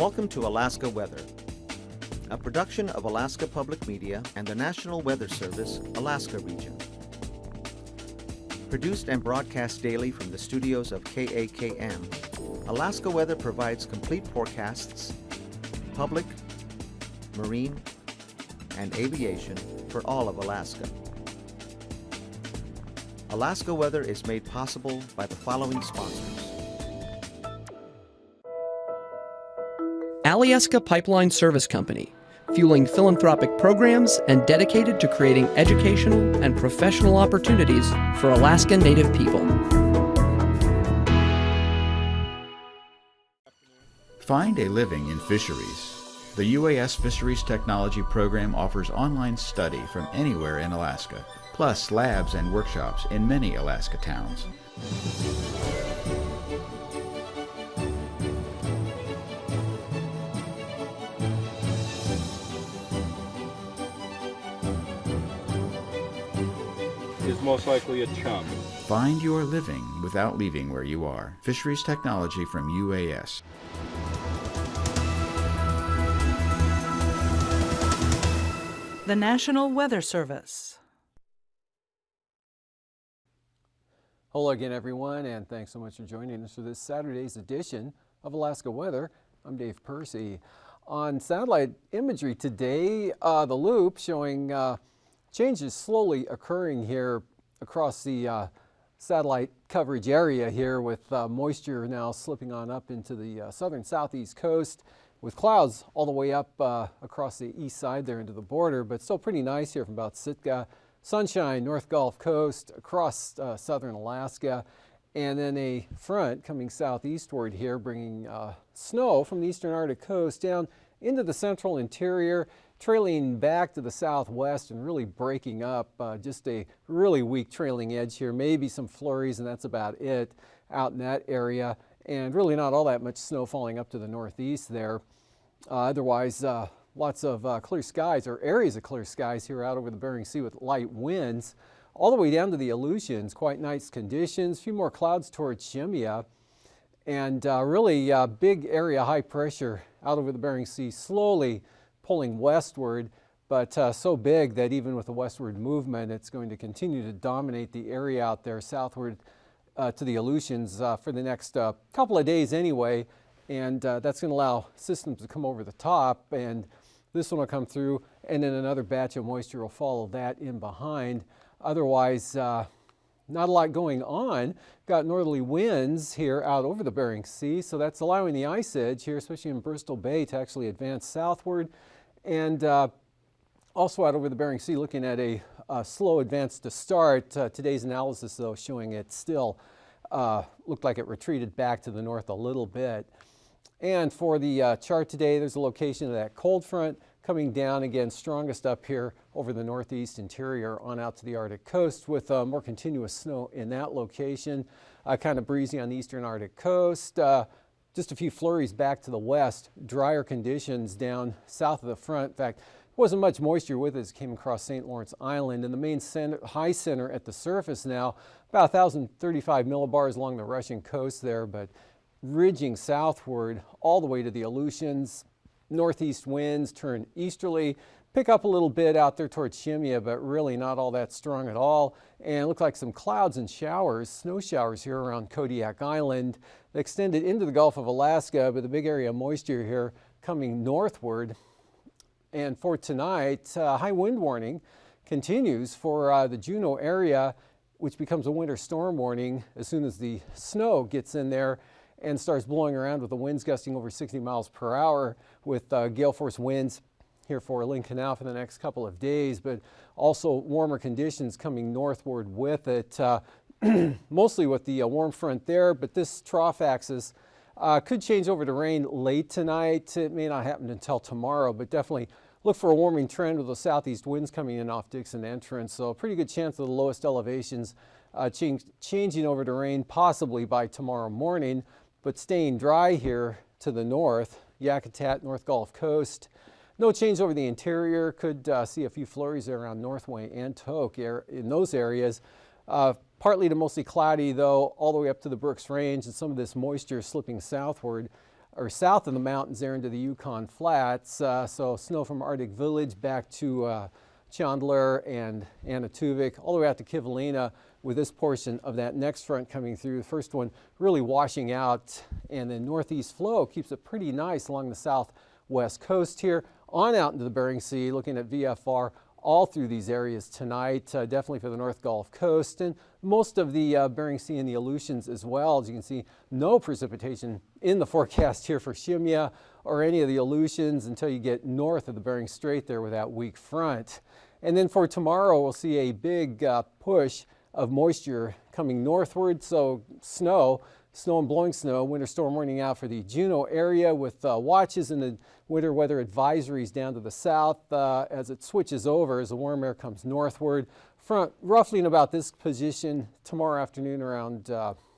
Welcome to Alaska Weather, a production of Alaska Public Media and the National Weather Service, Alaska Region. Produced and broadcast daily from the studios of KAKM, Alaska Weather provides complete forecasts, public, marine, and aviation for all of Alaska. Alaska Weather is made possible by the following sponsors. Alyeska Pipeline Service Company, fueling philanthropic programs and dedicated to creating educational and professional opportunities for Alaska Native people. Find a living in fisheries. The UAS Fisheries Technology Program offers online study from anywhere in Alaska, plus labs and workshops in many Alaska towns. Is most likely a chum. Find your living without leaving where you are. Fisheries Technology from UAS. The National Weather Service. Hello again, everyone, and thanks so much for joining us for this Saturday's edition of Alaska Weather. I'm Dave Percy. On satellite imagery today, the loop showing changes slowly occurring here across the satellite coverage area here, with moisture now slipping on up into the southern southeast coast, with clouds all the way up across the east side there into the border, but still pretty nice here from about Sitka. Sunshine, North Gulf Coast, across southern Alaska, and then a front coming southeastward here, bringing snow from the eastern Arctic coast down into the central interior, trailing back to the southwest and really breaking up. Just a really weak trailing edge here, maybe some flurries, and that's about it out in that area, and really not all that much snow falling up to the northeast there. Otherwise, lots of clear skies, or areas of clear skies here out over the Bering Sea, with light winds all the way down to the Aleutians. Quite nice conditions. A few more clouds towards Shemya, and really big area high pressure out over the Bering Sea, slowly pulling westward, but so big that even with the westward movement, it's going to continue to dominate the area out there southward to the Aleutians for the next couple of days anyway. And that's going to allow systems to come over the top, and this one will come through, and then another batch of moisture will follow that in behind. Otherwise, not a lot going on. Got northerly winds here out over the Bering Sea, so that's allowing the ice edge here, especially in Bristol Bay, to actually advance southward. And also out over the Bering Sea, looking at a slow advance to start. Today's analysis, though, showing it still looked like it retreated back to the north a little bit. And for the chart today, there's a location of that cold front coming down again, strongest up here over the northeast interior on out to the Arctic coast, with more continuous snow in that location. Kind of breezy on the eastern Arctic coast. Just a few flurries back to the west. Drier conditions down south of the front. In fact, wasn't much moisture with it as it came across St. Lawrence Island. And the main center, high center at the surface now, about 1,035 millibars along the Russian coast there, but ridging southward all the way to the Aleutians. Northeast winds turn easterly, pick up a little bit out there towards Shemya, but really not all that strong at all. And it looked like some clouds and showers, snow showers here around Kodiak Island. They extended into the Gulf of Alaska, but the big area of moisture here coming northward. And for tonight, high wind warning continues for the Juneau area, which becomes a winter storm warning as soon as the snow gets in there and starts blowing around, with the winds gusting over 60 miles per hour, with gale force winds here for Lynn Canal for the next couple of days, but also warmer conditions coming northward with it, mostly with the warm front there. But this trough axis could change over to rain late tonight. It may not happen until tomorrow, but definitely look for a warming trend with the southeast winds coming in off Dixon Entrance. So a pretty good chance of the lowest elevations changing over to rain possibly by tomorrow morning, but staying dry here to the north, Yakutat, North Gulf Coast. No change over the interior. Could see a few flurries there around Northway and Tok in those areas. Partly to mostly cloudy, though, all the way up to the Brooks Range, and some of this moisture slipping southward or south of the mountains there into the Yukon Flats. So snow from Arctic Village back to Chandler and Anaktuvuk, all the way out to Kivalina, with this portion of that next front coming through. The first one really washing out, and then northeast flow keeps it pretty nice along the southwest coast here, on out into the Bering Sea, looking at VFR all through these areas tonight, definitely for the North Gulf Coast and most of the Bering Sea and the Aleutians as well. As you can see, no precipitation in the forecast here for Shimya or any of the Aleutians until you get north of the Bering Strait there with that weak front. And then for tomorrow, we'll see a big push of moisture coming northward, so snow and blowing snow, winter storm warning out for the Juneau area with watches and the winter weather advisories down to the south as it switches over as the warm air comes northward. Front roughly in about this position tomorrow afternoon around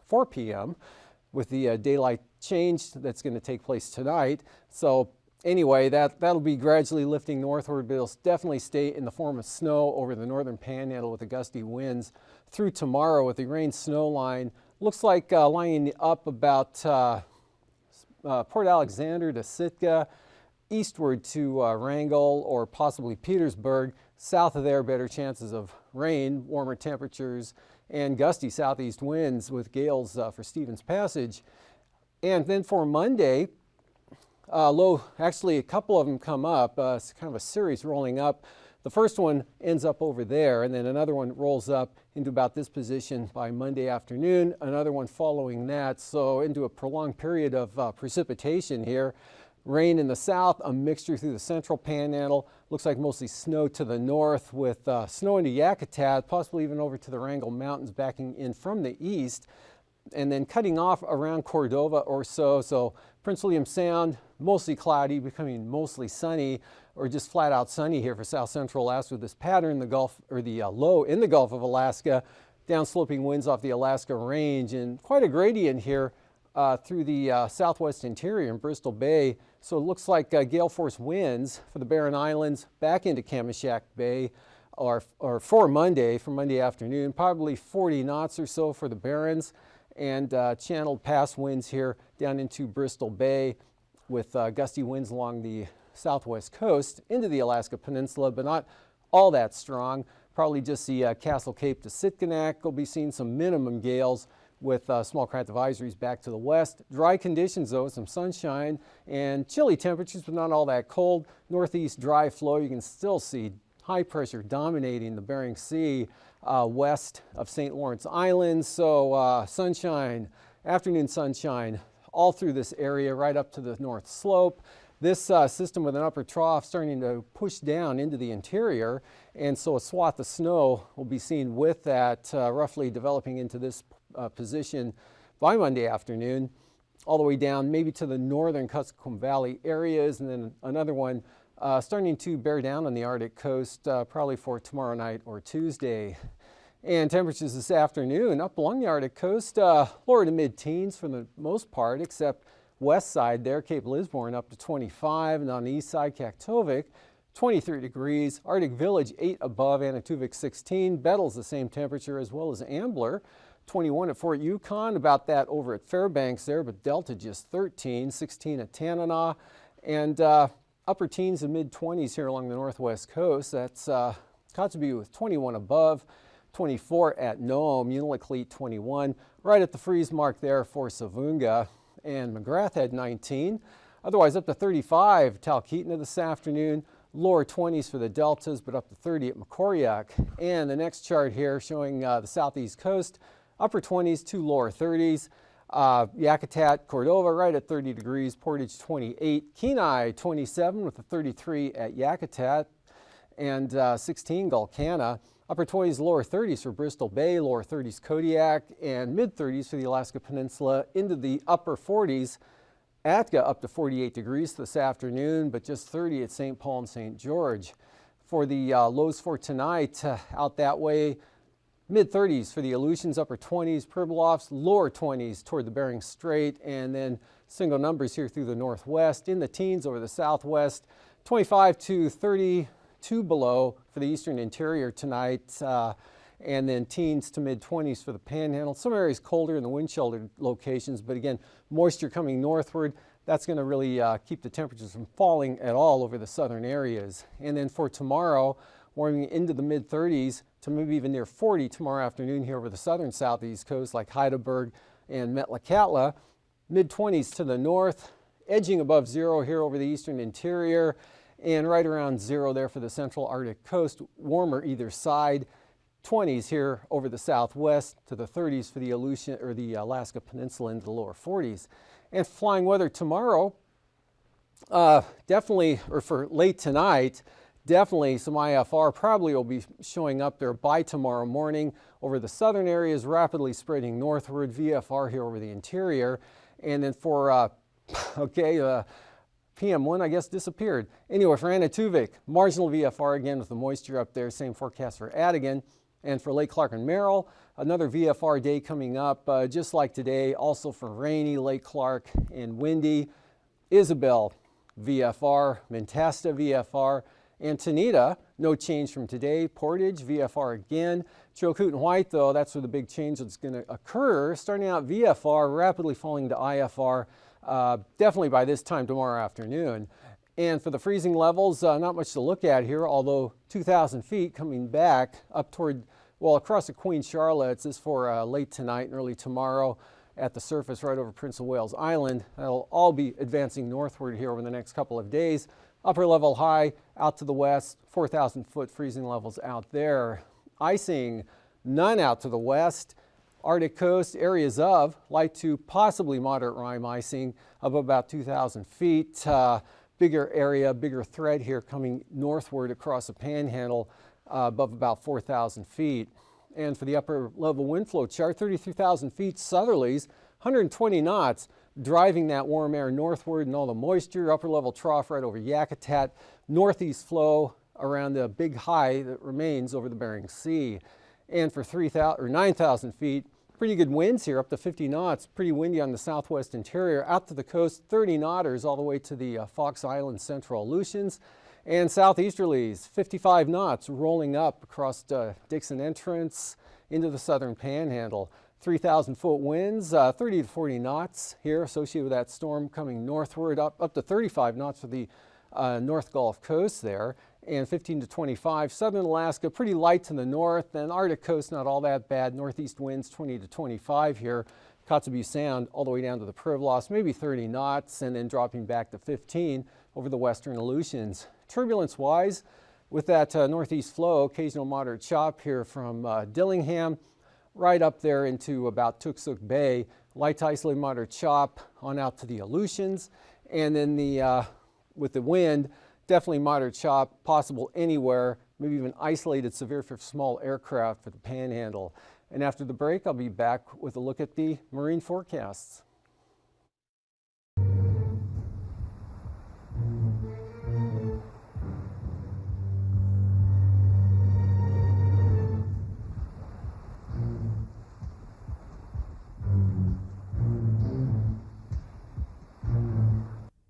4 p.m. with the daylight change that's going to take place tonight. So anyway, that'll be gradually lifting northward, but it'll definitely stay in the form of snow over the northern panhandle with the gusty winds through tomorrow with the rain snow line. Looks like lining up about Port Alexander to Sitka, eastward to Wrangell or possibly Petersburg. South of there, better chances of rain, warmer temperatures, and gusty southeast winds with gales for Stevens Passage. And then for Monday, actually a couple of them come up. It's kind of a series rolling up. The first one ends up over there, and then another one rolls up into about this position by Monday afternoon, another one following that, so into a prolonged period of precipitation here. Rain in the south, a mixture through the central panhandle. Looks like mostly snow to the north with snow into Yakutat, possibly even over to the Wrangell Mountains backing in from the east, and then cutting off around Cordova or so. So Prince William Sound, mostly cloudy, becoming mostly sunny, or just flat out sunny here for south central Alaska with this pattern in the Gulf, or the low in the Gulf of Alaska, downsloping winds off the Alaska Range, and quite a gradient here through the southwest interior in Bristol Bay. So it looks like gale force winds for the Barren Islands back into Kamishak Bay, or for Monday afternoon, probably 40 knots or so for the Barrens, and channeled past winds here down into Bristol Bay with gusty winds along the southwest coast into the Alaska Peninsula, but not all that strong. Probably just the Castle Cape to Sitkinak will be seeing some minimum gales with small craft advisories back to the west. Dry conditions though, some sunshine and chilly temperatures, but not all that cold. Northeast dry flow, you can still see high pressure dominating the Bering Sea west of St. Lawrence Island. So sunshine, afternoon sunshine all through this area right up to the north slope. This system with an upper trough starting to push down into the interior, and so a swath of snow will be seen with that roughly developing into this position by Monday afternoon, all the way down maybe to the northern Kuskokwim Valley areas, and then another one starting to bear down on the Arctic coast probably for tomorrow night or Tuesday. And temperatures this afternoon up along the Arctic coast, lower to mid-teens for the most part, except west side there, Cape Lisburne up to 25, and on the east side, Kaktovik, 23 degrees. Arctic Village 8 above, Anaktuvuk 16. Bettle's the same temperature as well as Ambler, 21 at Fort Yukon, about that over at Fairbanks there, but Delta just 13, 16 at Tanana, and upper teens and mid-20s here along the northwest coast. That's Kotzebue with 21 above, 24 at Nome, Unalakleet 21, right at the freeze mark there for Savunga, and McGrath had 19. Otherwise up to 35 Talkeetna this afternoon, lower 20s for the deltas, but up to 30 at Macoriac. And the next chart here showing the southeast coast, upper 20s to lower 30s. Yakutat, Cordova right at 30 degrees, Portage 28, Kenai 27 with a 33 at Yakutat, and 16 Gulkana. Upper 20s, lower 30s for Bristol Bay, lower 30s Kodiak, and mid 30s for the Alaska Peninsula, into the upper 40s. Atka up to 48 degrees this afternoon, but just 30 at St. Paul and St. George. For the lows for tonight, out that way, mid 30s for the Aleutians, upper 20s, Pribilofs, lower 20s toward the Bering Strait, and then single numbers here through the northwest, in the teens over the southwest, 25 to 32 below for the eastern interior tonight, and then teens to mid 20s for the panhandle. Some areas colder in the wind sheltered locations, but again, moisture coming northward. That's going to really keep the temperatures from falling at all over the southern areas. And then for tomorrow, warming into the mid-30s to maybe even near 40 tomorrow afternoon here over the southern southeast coast like Heidelberg and Metlakatla. Mid-20s to the north, edging above zero here over the eastern interior, and right around zero there for the central Arctic coast. Warmer either side. 20s here over the southwest to the 30s for the Aleutian or the Alaska Peninsula into the lower 40s. And flying weather tomorrow, definitely, or for late tonight, definitely some IFR probably will be showing up there by tomorrow morning over the southern areas, rapidly spreading northward. VFR here over the interior. And then for, PM1, I guess, disappeared. Anyway, for Anaktuvik, marginal VFR again with the moisture up there. Same forecast for Adigan. And for Lake Clark and Merrill, another VFR day coming up, just like today, also for rainy Lake Clark and windy. Isabel, VFR, Mentasta, VFR, and Tanita, no change from today. Portage, VFR again. Chilkoot and White, though, that's where the big change that's going to occur. Starting out VFR, rapidly falling to IFR, definitely by this time tomorrow afternoon. And for the freezing levels, not much to look at here, although 2,000 feet coming back up toward, well, across the Queen Charlotte. This is for late tonight and early tomorrow at the surface right over Prince of Wales Island. That'll all be advancing northward here over the next couple of days. Upper level high out to the west, 4,000 foot freezing levels out there. Icing, none out to the west. Arctic coast, areas of light to possibly moderate rime icing of about 2,000 feet. Bigger area, bigger thread here coming northward across the panhandle above about 4,000 feet. And for the upper level wind flow chart, 33,000 feet southerlies, 120 knots, driving that warm air northward and all the moisture. Upper level trough right over Yakutat, northeast flow around the big high that remains over the Bering Sea. And for 9,000 feet, pretty good winds here, up to 50 knots. Pretty windy on the southwest interior. Out to the coast, 30 knotters all the way to the Fox Island central Aleutians. And southeasterlies, 55 knots, rolling up across Dixon Entrance into the southern panhandle. 3,000 foot winds, 30 to 40 knots here associated with that storm coming northward, up to 35 knots for the North Gulf Coast there. And 15 to 25. Southern Alaska, pretty light to the north, and Arctic coast not all that bad. Northeast winds 20 to 25 here. Kotzebue Sound all the way down to the Pribilos, maybe 30 knots, and then dropping back to 15 over the western Aleutians. Turbulence-wise, with that northeast flow, occasional moderate chop here from Dillingham right up there into about Tooksuk Bay. Light to isolated moderate chop on out to the Aleutians, and then with the wind, definitely moderate chop, possible anywhere, maybe even isolated severe for small aircraft for the panhandle. And after the break, I'll be back with a look at the marine forecasts.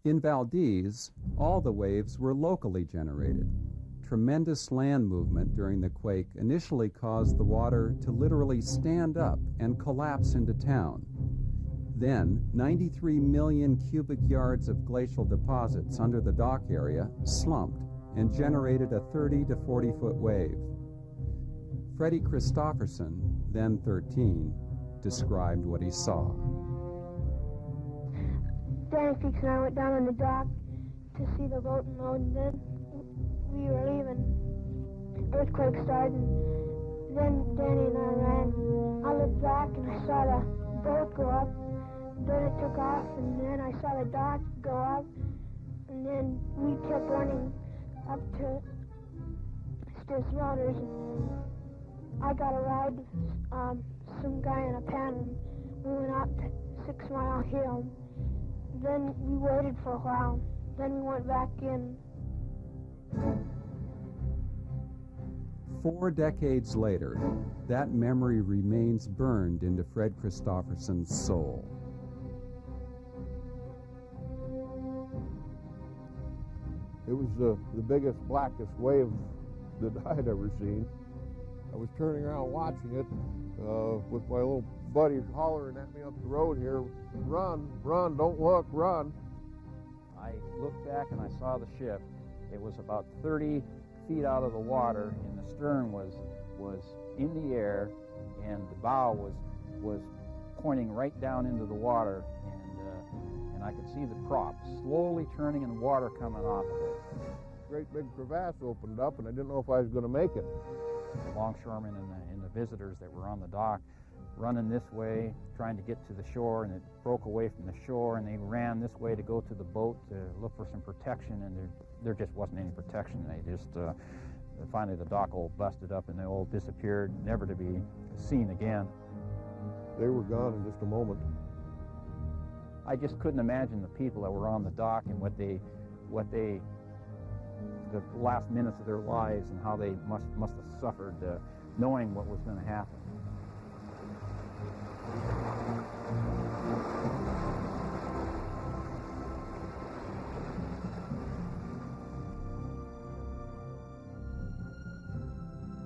In Valdez, all the waves were locally generated. Tremendous land movement during the quake initially caused the water to literally stand up and collapse into town. Then, 93 million cubic yards of glacial deposits under the dock area slumped and generated a 30 to 40 foot wave. Freddie Christopherson, then 13, described what he saw. Dehne and I went down on the dock to see the boat and load, and then we were leaving. Earthquake started, and then Dehne and I ran. I looked back and I saw the boat go up, then it took off, and then I saw the dock go up, and then we kept running up to Stiff's Waters. I got a ride, some guy in a pan, and we went up 6 Mile Hill. Then we waited for a while. Then we went back in. 4 decades later, that memory remains burned into Fred Christopherson's soul. It was the biggest, blackest wave that I'd ever seen. I was turning around watching it with my little buddy hollering at me up the road here, "Run, run, don't look, run." I looked back and I saw the ship. It was about 30 feet out of the water, and the stern was in the air, and the bow was pointing right down into the water, and I could see the prop slowly turning and water coming off of it. Great big crevasse opened up, and I didn't know if I was going to make it. The longshoremen and the visitors that were on the dock running this way, trying to get to the shore, and it broke away from the shore, and they ran this way to go to the boat to look for some protection, and there just wasn't any protection. They just, finally the dock all busted up and they all disappeared, never to be seen again. They were gone in just a moment. I just couldn't imagine the people that were on the dock and what they, the last minutes of their lives and how they must have suffered knowing what was going to happen.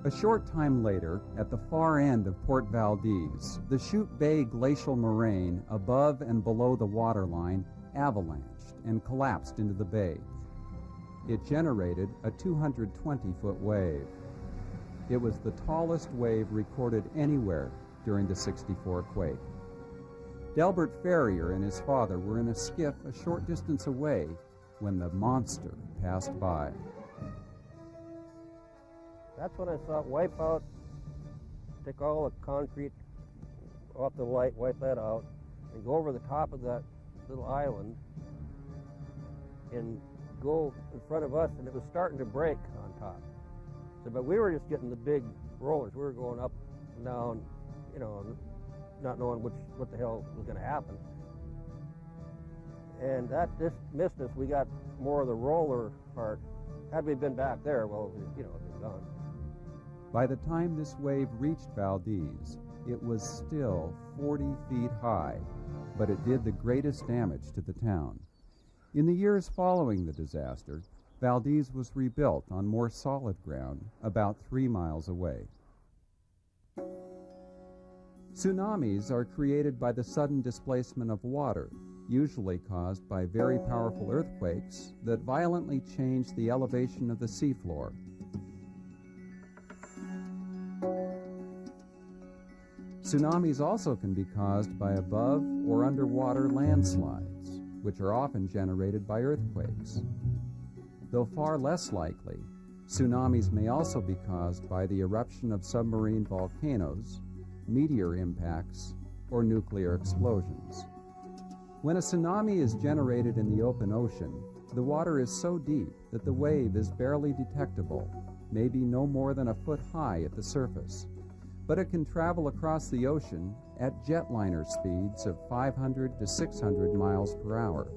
A short time later, at the far end of Port Valdez, the Chute Bay glacial moraine above and below the waterline avalanched and collapsed into the bay. It generated a 220-foot wave. It was the tallest wave recorded anywhere during the '64 quake. Delbert Ferrier and his father were in a skiff a short distance away when the monster passed by. That's when I saw it wipe out, take all the concrete off the light, wipe that out, and go over the top of that little island and go in front of us, and it was starting to break on top. So, but we were just getting the big rollers. We were going up and down, you know, not knowing what the hell was going to happen. And that just missed us. We got more of the roller part. Had we been back there, well, you know, it was gone. By the time this wave reached Valdez, it was still 40 feet high, but it did the greatest damage to the town. In the years following the disaster, Valdez was rebuilt on more solid ground about 3 miles away. Tsunamis are created by the sudden displacement of water, usually caused by very powerful earthquakes that violently change the elevation of the seafloor. Tsunamis also can be caused by above or underwater landslides, which are often generated by earthquakes. Though far less likely, tsunamis may also be caused by the eruption of submarine volcanoes, meteor impacts, or nuclear explosions. When a tsunami is generated in the open ocean, the water is so deep that the wave is barely detectable, maybe no more than a foot high at the surface. But it can travel across the ocean at jetliner speeds of 500 to 600 miles per hour.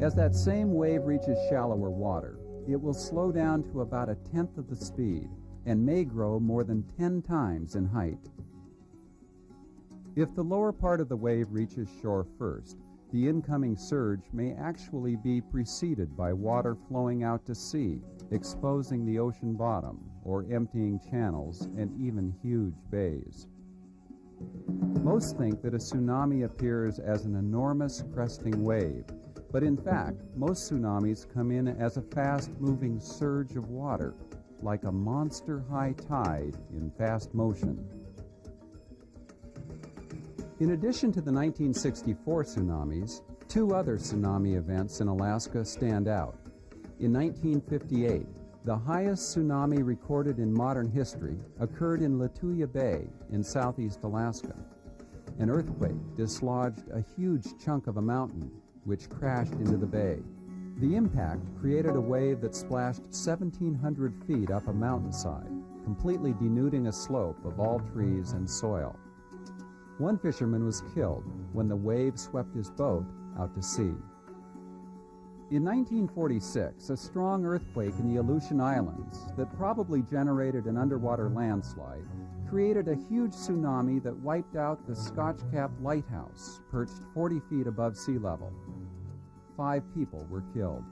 As that same wave reaches shallower water, it will slow down to about 1/10 of the speed and may grow more than 10 times in height. If the lower part of the wave reaches shore first, the incoming surge may actually be preceded by water flowing out to sea, exposing the ocean bottom or emptying channels and even huge bays. Most think that a tsunami appears as an enormous cresting wave, but in fact, most tsunamis come in as a fast-moving surge of water, like a monster high tide in fast motion. In addition to the 1964 tsunamis, 2 other tsunami events in Alaska stand out. In 1958, the highest tsunami recorded in modern history occurred in Lituya Bay in southeast Alaska. An earthquake dislodged a huge chunk of a mountain, which crashed into the bay. The impact created a wave that splashed 1,700 feet up a mountainside, completely denuding a slope of all trees and soil. One fisherman was killed when the wave swept his boat out to sea. In 1946, a strong earthquake in the Aleutian Islands that probably generated an underwater landslide created a huge tsunami that wiped out the Scotch Cap lighthouse, perched 40 feet above sea level. 5 people were killed.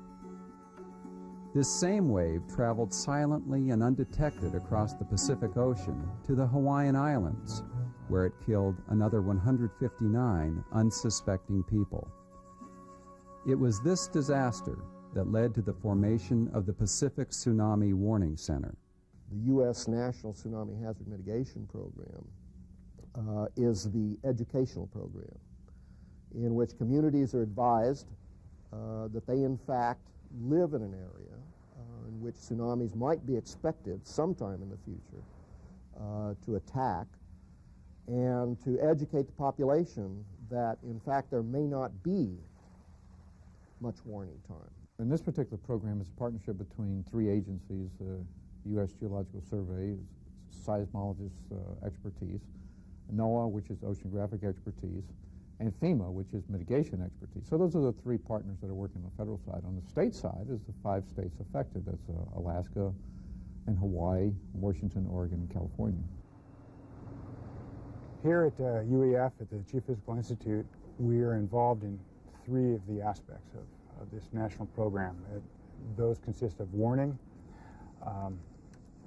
This same wave traveled silently and undetected across the Pacific Ocean to the Hawaiian Islands, where it killed another 159 unsuspecting people. It was this disaster that led to the formation of the Pacific Tsunami Warning Center. The U.S. National Tsunami Hazard Mitigation Program is the educational program in which communities are advised that they in fact live in an area in which tsunamis might be expected sometime in the future to attack, and to educate the population that in fact there may not be much warning time. And this particular program is a partnership between three agencies, U.S. Geological Survey, seismologists expertise, NOAA, which is oceanographic expertise, and FEMA, which is mitigation expertise. So those are the three partners that are working on the federal side. On the state side is the 5 states affected. That's Alaska and Hawaii, Washington, Oregon, and California. Here at UEF, at the Geophysical Institute, we are involved in 3 of the aspects of this national program. Those consist of warning,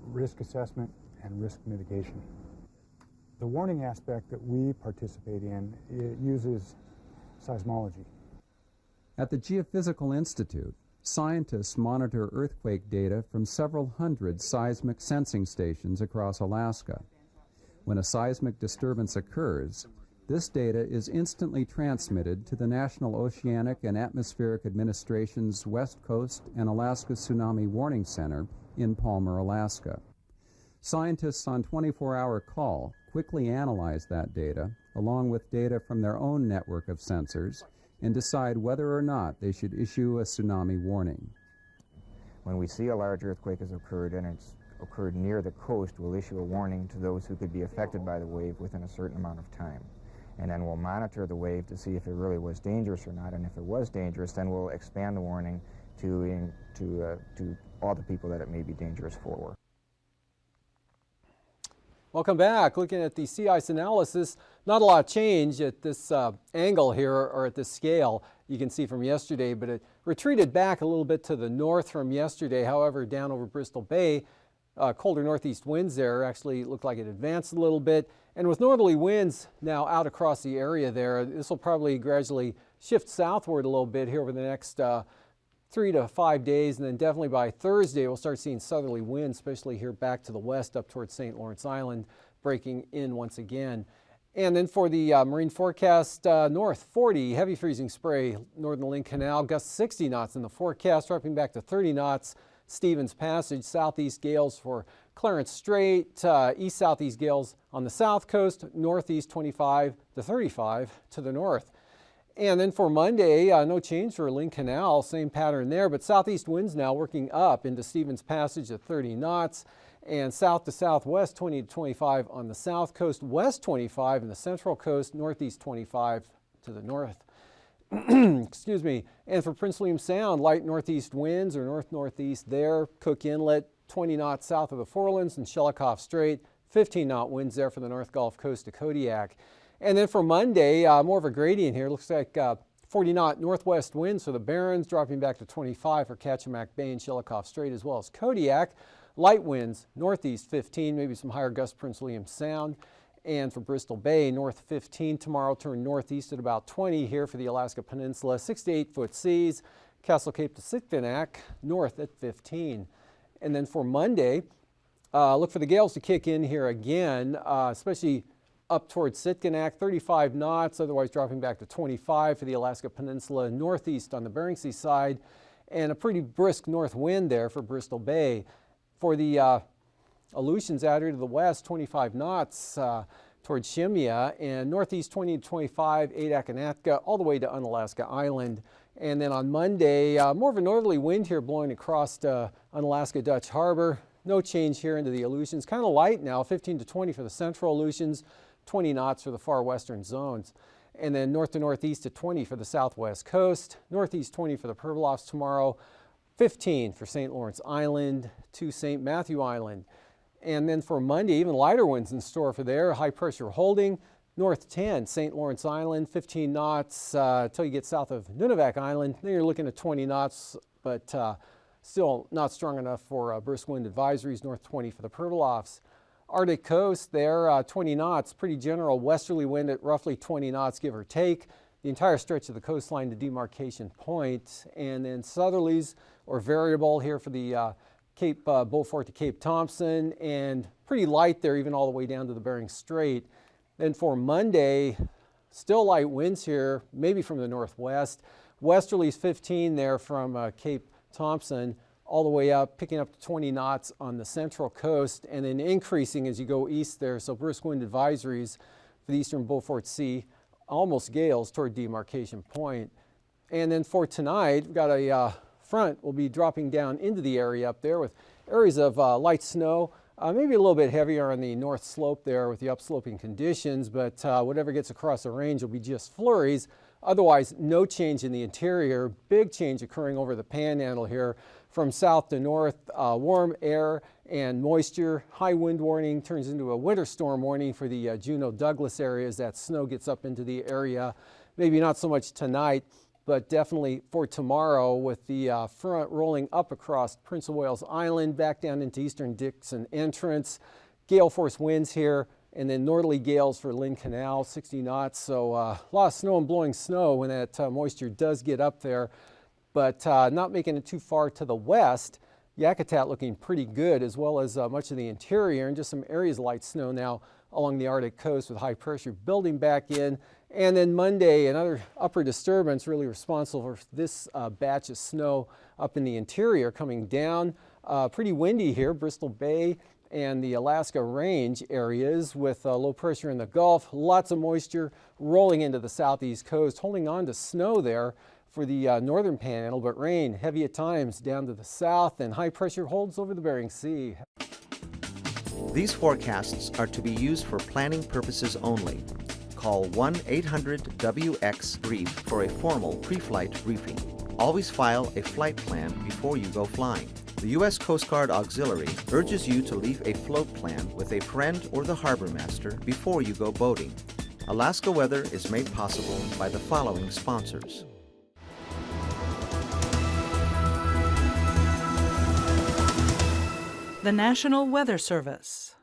risk assessment, and risk mitigation. The warning aspect that we participate in, it uses seismology. At the Geophysical Institute, scientists monitor earthquake data from several hundred seismic sensing stations across Alaska. When a seismic disturbance occurs, this data is instantly transmitted to the National Oceanic and Atmospheric Administration's West Coast and Alaska Tsunami Warning Center in Palmer, Alaska. Scientists on 24-hour call quickly analyze that data, along with data from their own network of sensors, and decide whether or not they should issue a tsunami warning. When we see a large earthquake has occurred and it's occurred near the coast, we'll issue a warning to those who could be affected by the wave within a certain amount of time. And then we'll monitor the wave to see if it really was dangerous or not, and if it was dangerous, then we'll expand the warning to all the people that it may be dangerous for. Welcome back. Looking at the sea ice analysis, not a lot of change at this angle here, or at this scale. You can see from yesterday, but it retreated back a little bit to the north from yesterday. However, down over Bristol Bay, colder northeast winds there actually looked like it advanced a little bit. And with northerly winds now out across the area there, this will probably gradually shift southward a little bit here over the next 3 to 5 days, and then definitely by Thursday we'll start seeing southerly winds, especially here back to the west up towards St. Lawrence Island, breaking in once again. And then for the marine forecast, north 40, heavy freezing spray, northern Lynn Canal, gusts 60 knots in the forecast, dropping back to 30 knots. Stevens Passage, southeast gales for Clarence Strait, east-southeast gales on the south coast, northeast 25 to 35 to the north. And then for Monday, no change for Lynn Canal, same pattern there, but southeast winds now working up into Stevens Passage at 30 knots, and south to southwest 20 to 25 on the south coast, west 25 in the central coast, northeast 25 to the north. Excuse me. And for Prince William Sound, light northeast winds or north-northeast there, Cook Inlet 20 knots south of the Forelands and Shelikof Strait, 15-knot winds there for the North Gulf Coast to Kodiak. And then for Monday, more of a gradient here. Looks like 40-knot northwest winds for the Barrens, dropping back to 25 for Kachemak Bay and Shelikof Strait, as well as Kodiak. Light winds, northeast 15, maybe some higher gusts Prince William Sound. And for Bristol Bay, north 15 tomorrow, turn northeast at about 20 here for the Alaska Peninsula. 6 to 8 foot seas. Castle Cape to Sitkinak, north at 15. And then for Monday, look for the gales to kick in here again, especially up towards Sitkinak, 35 knots, otherwise dropping back to 25 for the Alaska Peninsula, northeast on the Bering Sea side, and a pretty brisk north wind there for Bristol Bay. For the Aleutians out here to the west, 25 knots towards Shemya, and northeast 20 to 25, Adak and Atka, all the way to Unalaska Island. And then on Monday, more of a northerly wind here blowing across Unalaska Dutch Harbor. No change here into the Aleutians. Kind of light now, 15 to 20 for the central Aleutians, 20 knots for the far western zones. And then north to northeast at 20 for the southwest coast, northeast 20 for the Pribilofs tomorrow, 15 for St. Lawrence Island to St. Matthew Island. And then for Monday, even lighter winds in store for there, high pressure holding, north 10, St. Lawrence Island, 15 knots until you get south of Nunivak Island. Then you're looking at 20 knots, but still not strong enough for brisk wind advisories, north 20 for the Pribilofs. Arctic coast there, 20 knots, pretty general westerly wind at roughly 20 knots, give or take. the entire stretch of the coastline to demarcation point. And then southerlies or variable here for the Cape Beaufort to Cape Thompson, and pretty light there even all the way down to the Bering Strait. Then for Monday, still light winds here, maybe from the northwest. Westerlies 15 there from Cape Thompson all the way up, picking up to 20 knots on the central coast, and then increasing as you go east there. So brisk wind advisories for the eastern Beaufort Sea, almost gales toward demarcation point. And then for tonight, we've got a front will be dropping down into the area up there with areas of light snow, maybe a little bit heavier on the north slope there with the upsloping conditions, but whatever gets across the range will be just flurries. Otherwise, no change in the interior. Big change occurring over the panhandle here from south to north. Warm air and moisture. High wind warning turns into a winter storm warning for the Juneau-Douglas area as that snow gets up into the area. Maybe not so much tonight, but definitely for tomorrow with the front rolling up across Prince of Wales Island, back down into eastern Dixon Entrance. Gale force winds here, and then northerly gales for Lynn Canal, 60 knots. So a lot of snow and blowing snow when that moisture does get up there, but not making it too far to the west. Yakutat looking pretty good, as well as much of the interior, and just some areas of light snow now along the Arctic coast with high pressure building back in. And then Monday, another upper disturbance really responsible for this batch of snow up in the interior coming down. Pretty windy here, Bristol Bay and the Alaska Range areas with low pressure in the Gulf. Lots of moisture rolling into the southeast coast, holding on to snow there for the northern panhandle, but rain heavy at times down to the south, and high pressure holds over the Bering Sea. These forecasts are to be used for planning purposes only. Call 1-800-WX-BRIEF for a formal pre-flight briefing. Always file a flight plan before you go flying. The U.S. Coast Guard Auxiliary urges you to leave a float plan with a friend or the harbor master before you go boating. Alaska Weather is made possible by the following sponsors. The National Weather Service.